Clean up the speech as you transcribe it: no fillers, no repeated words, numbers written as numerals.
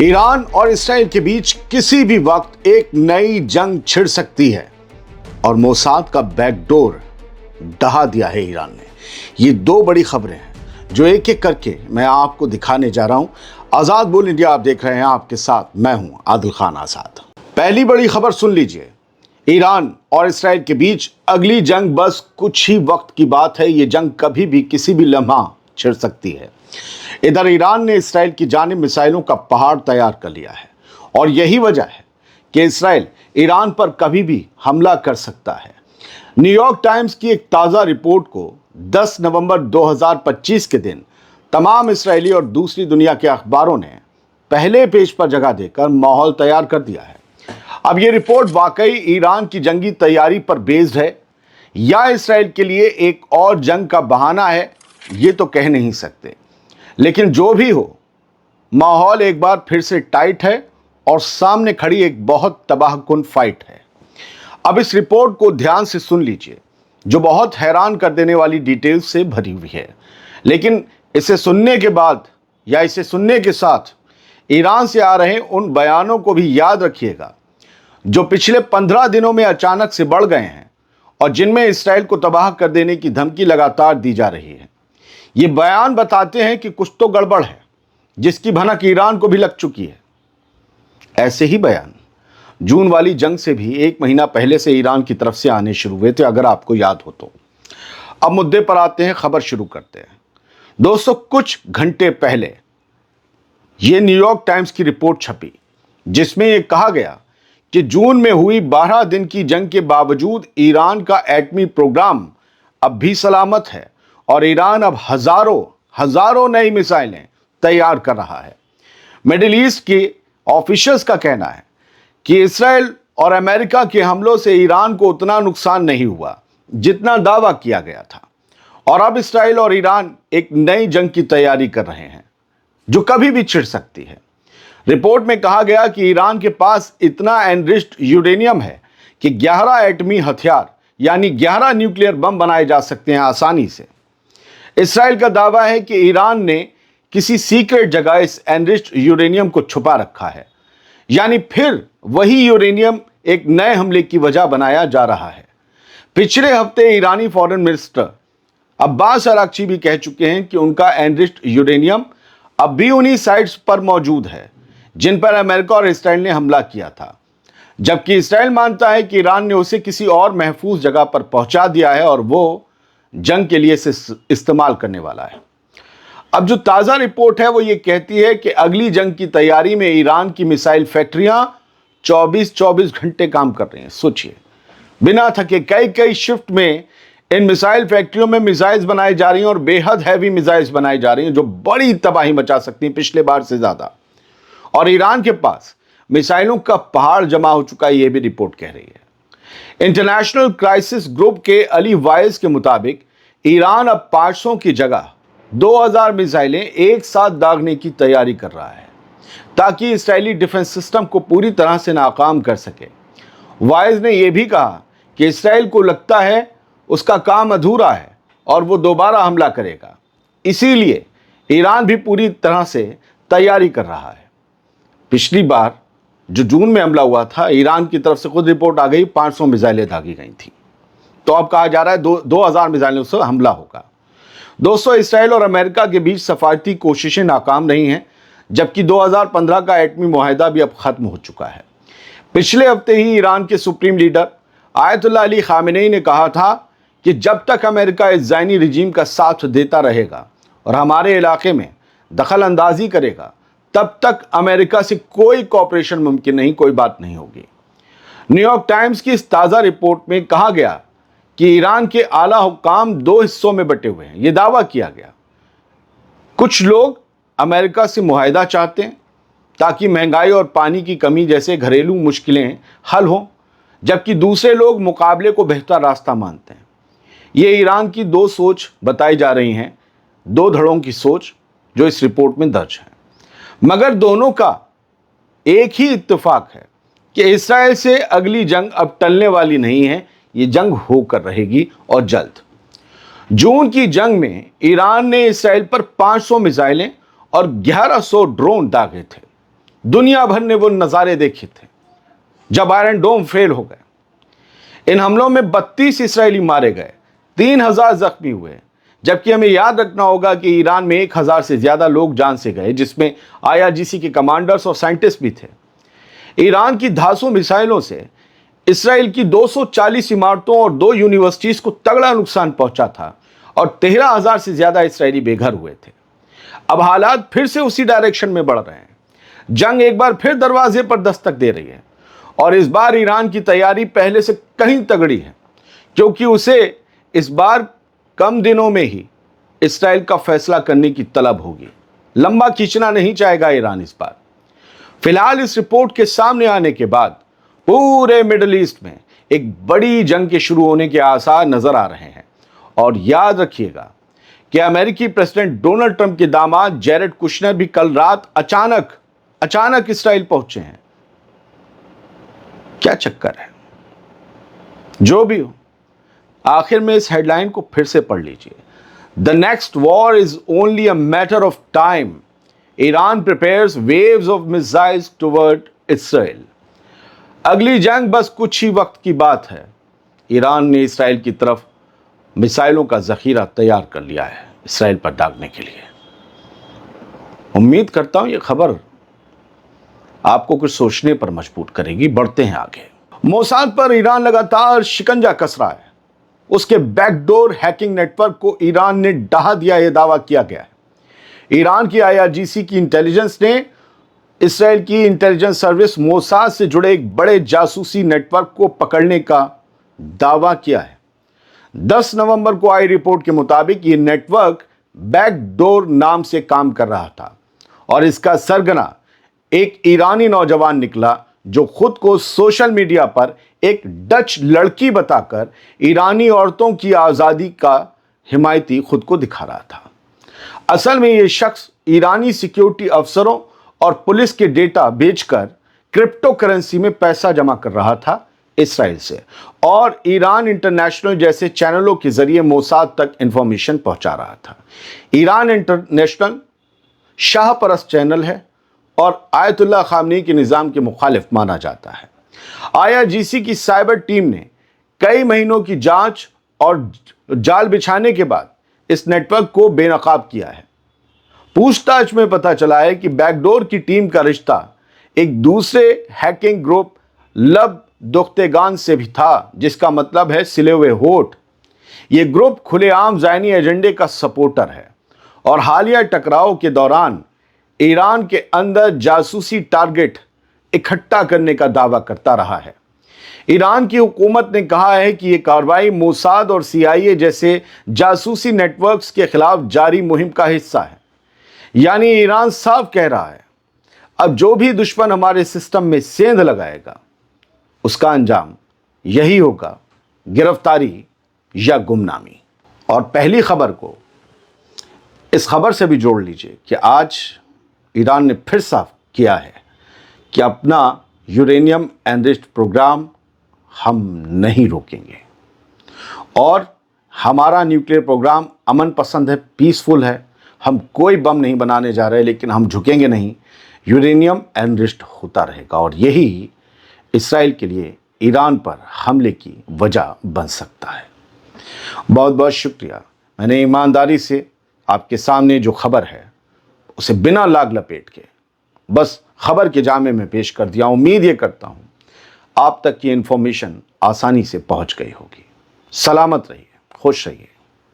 Iran और Israel के बीच किसी भी वक्त एक नई जंग छिड़ सकती है और मोसाद का बैकडोर ढहा दिया है ईरान ने। ये दो बड़ी खबरें हैं जो एक एक करके मैं आपको दिखाने जा रहा हूं। आज़ाद बोल इंडिया आप देख रहे हैं, आपके साथ मैं हूं आदिल खान आज़ाद। पहली बड़ी खबर सुन लीजिए, ईरान और इसराइल के बीच अगली जंग बस कुछ ही वक्त की बात है। ये जंग कभी भी किसी भी लम्हा छिड़ सकती है। इधर ईरान ने इसराइल की जानिब मिसाइलों का पहाड़ तैयार कर लिया है और यही वजह है कि इसराइल ईरान पर कभी भी हमला कर सकता है। न्यूयॉर्क टाइम्स की एक ताज़ा रिपोर्ट को 10 नवंबर 2025 के दिन तमाम इसराइली और दूसरी दुनिया के अखबारों ने पहले पेज पर जगह देकर माहौल तैयार कर दिया है। अब ये रिपोर्ट वाकई ईरान की जंगी तैयारी पर बेस्ड है या इसराइल के लिए एक और जंग का बहाना है, ये तो कह नहीं सकते। लेकिन जो भी हो, माहौल एक बार फिर से टाइट है और सामने खड़ी एक बहुत तबाहकुन फाइट है। अब इस रिपोर्ट को ध्यान से सुन लीजिए, जो बहुत हैरान कर देने वाली डिटेल्स से भरी हुई है। लेकिन इसे सुनने के बाद या इसे सुनने के साथ ईरान से आ रहे उन बयानों को भी याद रखिएगा जो पिछले 15 दिनों में अचानक से बढ़ गए हैं और जिनमें इसराइल को तबाह कर देने की धमकी लगातार दी जा रही है। ये बयान बताते हैं कि कुछ तो गड़बड़ है, जिसकी भनक ईरान को भी लग चुकी है। ऐसे ही बयान जून वाली जंग से भी एक महीना पहले से ईरान की तरफ से आने शुरू हुए थे, अगर आपको याद हो तो। अब मुद्दे पर आते हैं, खबर शुरू करते हैं। दोस्तों, कुछ घंटे पहले ये न्यूयॉर्क टाइम्स की रिपोर्ट छपी जिसमें यह कहा गया कि जून में हुई 12 दिन की जंग के बावजूद ईरान का एटमी प्रोग्राम अब भी सलामत है और ईरान अब हजारों नई मिसाइलें तैयार कर रहा है। मिडिल ईस्ट के ऑफिशियल्स का कहना है कि इसराइल और अमेरिका के हमलों से ईरान को उतना नुकसान नहीं हुआ जितना दावा किया गया था और अब इसराइल और ईरान एक नई जंग की तैयारी कर रहे हैं जो कभी भी छिड़ सकती है। रिपोर्ट में कहा गया कि ईरान के पास इतना एनरिच्ड यूरेनियम है कि 11 एटमी हथियार यानी 11 न्यूक्लियर बम बनाए जा सकते हैं आसानी से। इसराइल का दावा है कि ईरान ने किसी सीक्रेट जगह इस एनरिच्ड यूरेनियम को छुपा रखा है, यानी फिर वही यूरेनियम एक नए हमले की वजह बनाया जा रहा है। पिछले हफ्ते ईरानी फॉरेन मिनिस्टर अब्बास अराक्ची भी कह चुके हैं कि उनका एनरिच्ड यूरेनियम अब भी उन्हीं साइट्स पर मौजूद है जिन पर अमेरिका और इसराइल ने हमला किया था, जबकि इसराइल मानता है कि ईरान ने उसे किसी और महफूज जगह पर पहुंचा दिया है और वो जंग के लिए इसे इस्तेमाल करने वाला है। अब जो ताज़ा रिपोर्ट है वो ये कहती है कि अगली जंग की तैयारी में ईरान की मिसाइल फैक्ट्रियां 24 घंटे काम कर रही हैं। सोचिए, बिना थके कई शिफ्ट में इन मिसाइल फैक्ट्रियों में मिसाइल्स बनाई जा रही हैं और बेहद हैवी मिसाइल्स बनाई जा रही हैं जो बड़ी तबाही मचा सकती हैं पिछले बार से ज़्यादा। और ईरान के पास मिसाइलों का पहाड़ जमा हो चुका है, ये भी रिपोर्ट कह रही है। इंटरनेशनल क्राइसिस ग्रुप के अली वाइज के मुताबिक ईरान अब 500 की जगह 2000 मिसाइलें एक साथ दागने की तैयारी कर रहा है ताकि इस्राएली डिफेंस सिस्टम को पूरी तरह से नाकाम कर सके। वाइज ने यह भी कहा कि इस्राएल को लगता है उसका काम अधूरा है और वो दोबारा हमला करेगा, इसीलिए ईरान भी पूरी तरह से तैयारी कर रहा है। पिछली बार जो जून में हमला हुआ था, ईरान की तरफ से खुद रिपोर्ट आ गई 500 मिसाइलें दागी गई थी, तो अब कहा जा रहा है 2000 मिसाइलों से हमला होगा। दोस्तों, इसराइल और अमेरिका के बीच सफारती कोशिशें नाकाम रही हैं, जबकि 2015 का एटमी मुआहिदा भी अब खत्म हो चुका है। पिछले हफ्ते ही ईरान के supreme leader Ayatollah Ali Khamenei ने कहा था कि जब तक अमेरिका इस ज़ायनी रिजीम का साथ देता रहेगा और हमारे इलाके में दखल अंदाजी करेगा, तब तक अमेरिका से कोई कॉपरेशन मुमकिन नहीं, कोई बात नहीं होगी। न्यूयॉर्क टाइम्स की इस ताज़ा रिपोर्ट में कहा गया कि ईरान के आला हुक्काम 2 हिस्सों में बटे हुए हैं। यह दावा किया गया, कुछ लोग अमेरिका से मुआहिदा चाहते हैं ताकि महंगाई और पानी की कमी जैसे घरेलू मुश्किलें हल हों, जबकि दूसरे लोग मुकाबले को बेहतर रास्ता मानते हैं। ये ईरान की 2 सोच बताई जा रही हैं, 2 धड़ों की सोच जो इस रिपोर्ट में दर्ज है, मगर दोनों का एक ही इत्तेफाक है कि इसराइल से अगली जंग अब टलने वाली नहीं है, ये जंग होकर रहेगी और जल्द। जून की जंग में ईरान ने इसराइल पर 500 मिसाइलें और 1100 ड्रोन दागे थे। दुनिया भर ने वो नज़ारे देखे थे जब आयरन डोम फेल हो गए। इन हमलों में 32 इसराइली मारे गए, 3000 जख्मी हुए, जबकि हमें याद रखना होगा कि ईरान में 1000 से ज़्यादा लोग जान से गए, जिसमें IRGC के कमांडर्स और साइंटिस्ट भी थे। ईरान की धांसू मिसाइलों से इसराइल की 240 इमारतों और 2 यूनिवर्सिटीज को तगड़ा नुकसान पहुंचा था और 13,000 से ज़्यादा इसराइली बेघर हुए थे। अब हालात फिर से उसी डायरेक्शन में बढ़ रहे हैं। जंग एक बार फिर दरवाजे पर दस्तक दे रही है और इस बार ईरान की तैयारी पहले से कहीं तगड़ी है, क्योंकि उसे इस बार कम दिनों में ही इसराइल का फैसला करने की तलब होगी। लंबा खींचना नहीं चाहेगा ईरान इस बार। फिलहाल इस रिपोर्ट के सामने आने के बाद पूरे मिडिल ईस्ट में एक बड़ी जंग के शुरू होने के आसार नजर आ रहे हैं। और याद रखिएगा कि अमेरिकी प्रेसिडेंट डोनाल्ड ट्रंप के दामाद जैरेड कुशनर भी कल रात अचानक इसराइल पहुंचे हैं। क्या चक्कर है? जो भी हो, आखिर में इस हेडलाइन को फिर से पढ़ लीजिए। The next war is only a matter of time. Iran prepares waves of missiles toward Israel. अगली जंग बस कुछ ही वक्त की बात है। ईरान ने इसराइल की तरफ मिसाइलों का जखीरा तैयार कर लिया है इसराइल पर दागने के लिए। उम्मीद करता हूं ये खबर आपको कुछ सोचने पर मजबूर करेगी। बढ़ते हैं आगे। मोसाद पर ईरान लगातार शिकंजा कस रहा है। उसके बैकडोर हैकिंग नेटवर्क को ईरान ने ढहा दिया, यह दावा किया गया है। ईरान की IRGC की इंटेलिजेंस ने इसराइल की इंटेलिजेंस सर्विस मोसाद से जुड़े एक बड़े जासूसी नेटवर्क को पकड़ने का दावा किया है। 10 नवंबर को आई रिपोर्ट के मुताबिक ये नेटवर्क बैकडोर नाम से काम कर रहा था और इसका सरगना एक ईरानी नौजवान निकला जो खुद को सोशल मीडिया पर एक डच लड़की बताकर ईरानी औरतों की आज़ादी का हिमायती खुद को दिखा रहा था। असल में यह शख्स ईरानी सिक्योरिटी अफसरों और पुलिस के डेटा बेचकर क्रिप्टो करेंसी में पैसा जमा कर रहा था इसराइल से और ईरान इंटरनेशनल जैसे चैनलों के जरिए मोसाद तक इंफॉर्मेशन पहुंचा रहा था। ईरान इंटरनेशनल शाह परस्त चैनल है और आयतुल्लाह खामनी के निज़ाम के मुखालिफ माना जाता है। IRGC की साइबर टीम ने कई महीनों की जांच और जाल बिछाने के बाद इस नेटवर्क को बेनकाब किया है। पूछताछ में पता चला है कि बैकडोर की टीम का रिश्ता एक दूसरे हैकिंग ग्रुप लब दोख्तेगान से भी था, जिसका मतलब है सिले हुए होठ। यह ग्रुप खुलेआम ज़ायनी एजेंडे का सपोर्टर है और हालिया टकराव के दौरान ईरान के अंदर जासूसी टारगेट इकट्ठा करने का दावा करता रहा है। ईरान की हुकूमत ने कहा है कि यह कार्रवाई मोसाद और CIA जैसे जासूसी नेटवर्क्स के खिलाफ जारी मुहिम का हिस्सा है। यानी ईरान साफ कह रहा है, अब जो भी दुश्मन हमारे सिस्टम में सेंध लगाएगा उसका अंजाम यही होगा, गिरफ्तारी या गुमनामी। और पहली खबर को इस खबर से भी जोड़ लीजिए कि आज ईरान ने फिर साफ किया है कि अपना यूरेनियम एनरिच्ड प्रोग्राम हम नहीं रोकेंगे और हमारा न्यूक्लियर प्रोग्राम अमन पसंद है, पीसफुल है। हम कोई बम नहीं बनाने जा रहे, लेकिन हम झुकेंगे नहीं। यूरेनियम एनरिच्ड होता रहेगा और यही इसराइल के लिए ईरान पर हमले की वजह बन सकता है। बहुत बहुत शुक्रिया। मैंने ईमानदारी से आपके सामने जो खबर है उसे बिना लाग लपेट के बस खबर के जामे में पेश कर दिया। उम्मीद ये करता हूँ आप तक ये इन्फॉर्मेशन आसानी से पहुँच गई होगी। सलामत रहिए, खुश रहिए।